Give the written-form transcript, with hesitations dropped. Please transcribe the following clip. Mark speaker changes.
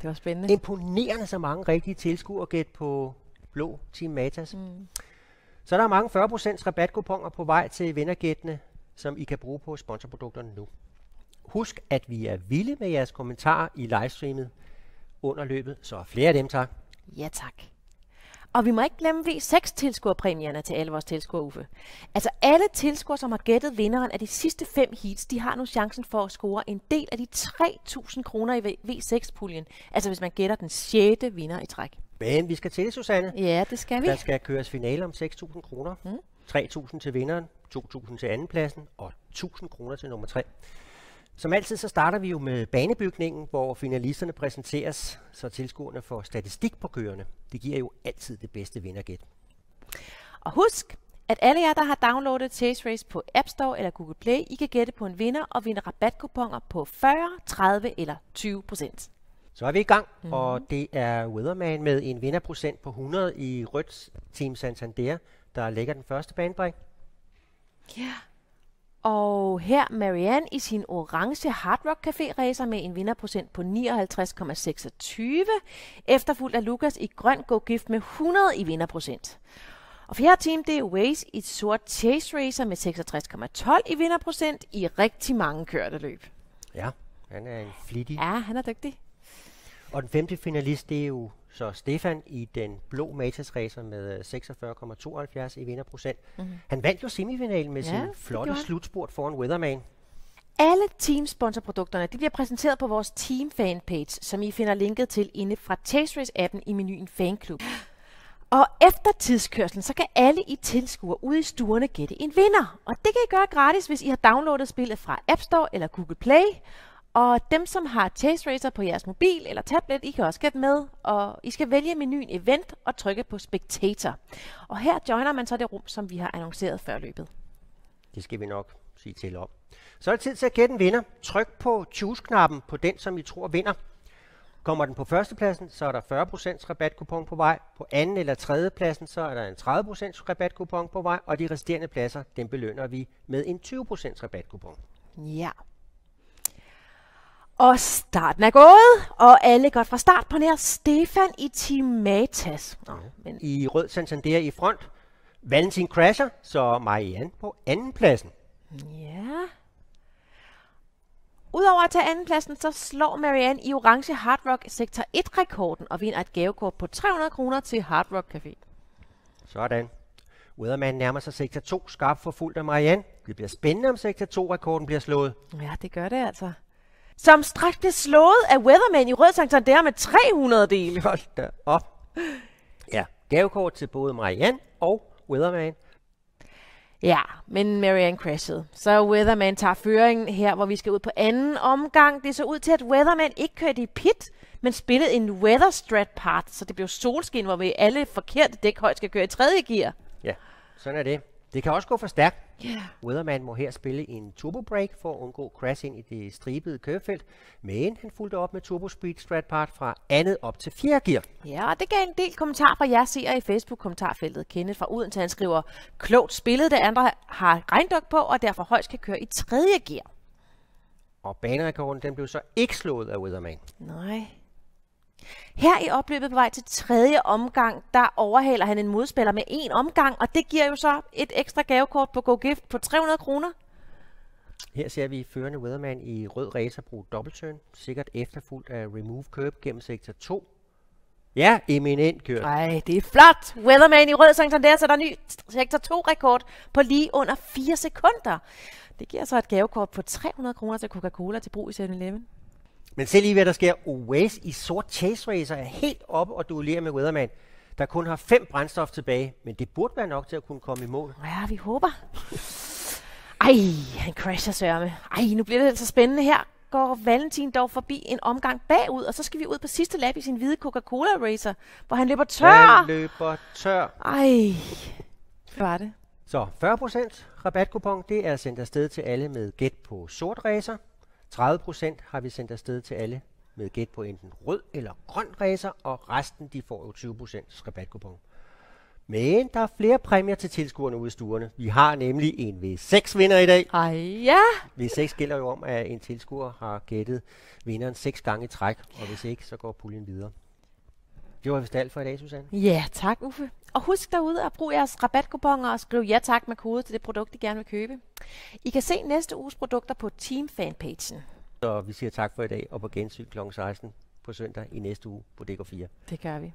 Speaker 1: det var spændende.
Speaker 2: Imponerende så mange rigtige tilskuergæt på blå Team Matas. Så der er mange 40% rabatkuponer på vej til vindergættene, som I kan bruge på sponsorprodukterne nu. Husk, at vi er vilde med jeres kommentarer i livestreamet under løbet, så flere af dem, tak.
Speaker 1: Ja, tak. Og vi må ikke glemme V6-tilskuerpræmierne til alle vores tilskuere, Uffe. Altså alle tilskuere, som har gættet vinderen af de sidste 5 heats, de har nu chancen for at score en del af de 3.000 kroner i V6-puljen. Altså hvis man gætter den 6. vinder i træk.
Speaker 2: Men vi skal til, Susanne.
Speaker 1: Ja, det skal vi.
Speaker 2: Der skal køres finale om 6.000 kroner. 3.000 til vinderen, 2.000 til andenpladsen og 1.000 kroner til nummer 3. Som altid så starter vi jo med banebygningen, hvor finalisterne præsenteres, så tilskuerne får statistik på kørende. Det giver jo altid det bedste vindergæt.
Speaker 1: Og husk, at alle jer, der har downloadet Chase Race på App Store eller Google Play, I kan gætte på en vinder og vinde rabatkuponer på 40, 30 eller 20%.
Speaker 2: Så er vi i gang, og det er Weatherman med en vinderprocent på 100 i rødt Team Santander, der lægger den første banebrik.
Speaker 1: Ja. Og her Marianne i sin orange Hard Rock Café racer med en vinderprocent på 59,26, efterfulgt af Lukas i grøn Go Gift med 100 i vinderprocent. Og fjerde team, det er Waze i et sort Chase Racer med 66,12 i vinderprocent i rigtig mange kørte løb.
Speaker 2: Ja, han er en flittig.
Speaker 1: Ja, han er dygtig.
Speaker 2: Og den 5. finalist, det er jo så Stefan i den blå Matas Racer med 46,72 i vinderprocent. Han vandt jo semifinalen med sin flotte slutspurt foran Weatherman.
Speaker 1: Alle team-sponsorprodukterne de bliver præsenteret på vores team-fanpage, som I finder linket til inde fra Chase Race-appen i menuen Fanklub. Og efter tidskørslen, så kan alle I tilskuere ude i stuerne gætte en vinder. Og det kan I gøre gratis, hvis I har downloadet spillet fra App Store eller Google Play. Og dem, som har Chase Racer på jeres mobil eller tablet, I kan også gætte med. Og I skal vælge menuen Event og trykke på Spectator. Og her joiner man så det rum, som vi har annonceret før løbet.
Speaker 2: Det skal vi nok sige til om. Så er det tid til at gætte en vinder. Tryk på Choose-knappen på den, som I tror vinder. Kommer den på førstepladsen, så er der 40% rabatkupon på vej. På anden eller tredje pladsen, så er der en 30% rabatkupon på vej. Og de resterende pladser, dem belønner vi med en 20% rabatkupon.
Speaker 1: Ja. Og starten er gået, og alle godt fra start på nær Stefan i Team Matas.
Speaker 2: Men i rød Santander i front. Valentin crasher, så Marianne på andenpladsen.
Speaker 1: Ja. Udover at tage andenpladsen, så slår Marianne i orange Hard Rock sektor 1-rekorden og vinder et gavekort på 300 kroner til Hard Rock Café.
Speaker 2: Sådan. Weatherman nærmer sig sektor 2, skarpt forfulgt af Marianne. Det bliver spændende, om sektor 2-rekorden bliver slået.
Speaker 1: Ja, det gør det altså. Som straks bliver slået af Weatherman i rød Santander med 300 dele.
Speaker 2: Hold da op. Ja, gavekort til både Marianne og Weatherman.
Speaker 1: Ja, men Marianne crashede. Så Weatherman tager føringen her, hvor vi skal ud på anden omgang. Det så ud til, at Weatherman ikke kørte i pit, men spillede en Weather Strat part, så det blev solskin, hvor vi alle forkerte dæk højt skal køre i tredje gear.
Speaker 2: Ja, sådan er det. Det kan også gå for stærkt.
Speaker 1: Yeah.
Speaker 2: Weatherman må her spille en turbo brake for at undgå crash ind i det stribede købefelt, men han fulgte op med turbo speed strat part fra andet op til 4. gear.
Speaker 1: Ja, og det gav en del kommentarer fra jer seere i Facebook-kommentarfeltet. Kenneth fra Odense, han skriver, klogt spillet, det andre har regndok på, og derfor højst kan køre i tredje gear.
Speaker 2: Og banerekorden, den blev så ikke slået af Weatherman.
Speaker 1: Nej. Her i opløbet på vej til tredje omgang, der overhaler han en modspiller med 1 omgang, og det giver jo så et ekstra gavekort på Go Gift på 300 kroner.
Speaker 2: Her ser vi førende Weatherman i rød racer bruge dobbeltturn, sikkert efterfulgt af remove curb gennem sektor 2. Ja, eminent kørt.
Speaker 1: Ej, det er flot. Weatherman i rød Santander sætter ny sektor 2-rekord på lige under 4 sekunder. Det giver så et gavekort på 300 kroner til Coca-Cola til brug i 7-Eleven.
Speaker 2: Men se lige, hvad der sker. Waze i sort Chase Racer er helt oppe og duellerer med Weatherman, der kun har 5 brændstof tilbage, men det burde være nok til at kunne komme i mål.
Speaker 1: Ja, vi håber. Ej, han crasher sørme. Ej, nu bliver det altså spændende her. Går Valentin dog forbi en omgang bagud, og så skal vi ud på sidste lap i sin hvide Coca-Cola Racer, hvor han løber tør.
Speaker 2: Han løber tør.
Speaker 1: Ej, hvad var det?
Speaker 2: Så 40% rabatkupon, det er sendt afsted til alle med gæt på sort racer. 30% har vi sendt afsted til alle med gæt på enten rød eller grøn racer, og resten de får jo 20% rabatkupon. Men der er flere præmier til tilskuerne ude i stuerne. Vi har nemlig en V6 vinder i dag.
Speaker 1: Ej, ja.
Speaker 2: V6 gælder jo om, at en tilskuer har gættet vinderen 6 gange i træk, og hvis ikke, så går puljen videre. Det var vist alt for i dag, Susanne.
Speaker 1: Ja, tak Uffe. Og husk derude at bruge jeres rabatkuponer og skriv ja tak med kode til det produkt, I gerne vil købe. I kan se næste uges produkter på Team-fanpagen.
Speaker 2: Så vi siger tak for i dag, og på gensyn kl. 16 på søndag i næste uge på DK4.
Speaker 1: Det gør vi.